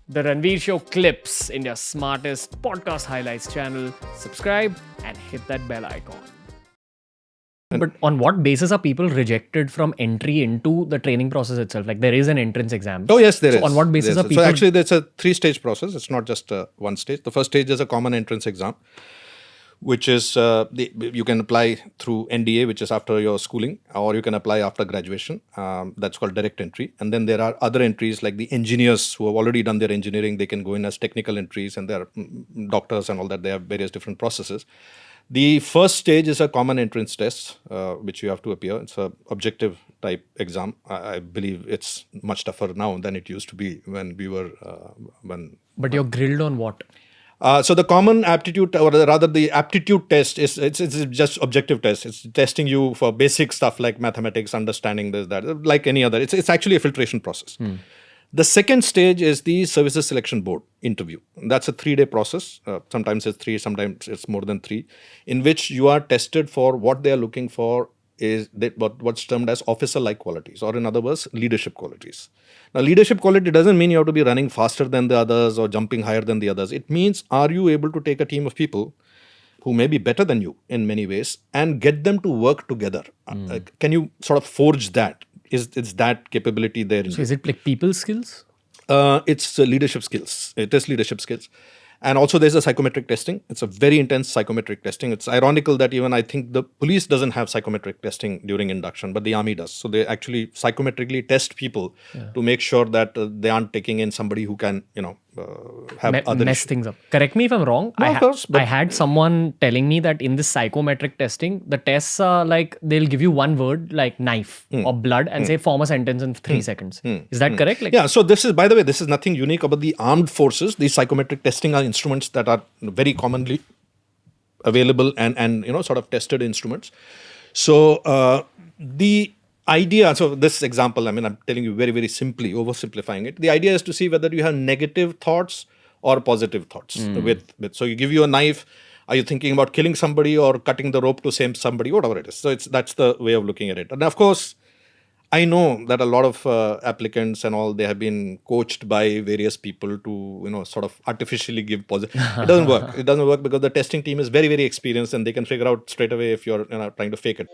The Ranveer Show Clips, India's smartest podcast highlights channel. Subscribe and hit that bell icon. But on what basis are people rejected from entry into the training process itself? Like there is an entrance exam. Oh, yes, there is. On what basis are people... So actually, there's a 3-stage process. It's not just one stage. The first stage is a common entrance exam, which is you can apply through NDA, which is after your schooling, or you can apply after graduation. That's called direct entry. And then there are other entries like the engineers who have already done their engineering. They can go in as technical entries, and there are doctors and all that. They have various different processes. The first stage is a common entrance test, which you have to appear. It's an objective type exam. I believe it's much tougher now than it used to be when we were But you're grilled on what? So the common aptitude, or rather the aptitude test, it's just objective test. It's testing you for basic stuff like mathematics, understanding this, that, like any other. It's actually a filtration process. The second stage is the Services Selection Board interview. That's a 3-day process. Sometimes it's 3, sometimes it's more than 3, in which you are tested for what they are looking for is that what's termed as officer-like qualities, or in other words, leadership qualities. Now, leadership quality doesn't mean you have to be running faster than the others or jumping higher than the others. It means, are you able to take a team of people who may be better than you in many ways and get them to work together? Can you sort of forge that? Is that capability there in you? So is it like people skills? It's leadership skills. It is leadership skills. And also there's a psychometric testing. It's a very intense psychometric testing. It's ironical that even I think the police doesn't have psychometric testing during induction, but the army does. So they actually psychometrically test people to make sure that they aren't taking in somebody who can, have other mess issues. things up. Correct me if I'm wrong. No, of course, but- I had someone telling me that in this psychometric testing, the tests are like they'll give you one word like knife or blood and say form a sentence in 3 seconds. Is that correct? Like, Yeah, so this is, by the way, this is nothing unique about the armed forces. These psychometric testing are instruments that are very commonly available and sort of tested instruments. So the idea, so this example, I'm telling you very, very simply, oversimplifying it. The idea is to see whether you have negative thoughts or positive thoughts with. So you give you a knife. Are you thinking about killing somebody or cutting the rope to save somebody, whatever it is? So that's the way of looking at it. And of course, I know that a lot of applicants and all, they have been coached by various people to, sort of artificially give positive. It doesn't work. It doesn't work because the testing team is very, very experienced and they can figure out straight away if you're trying to fake it.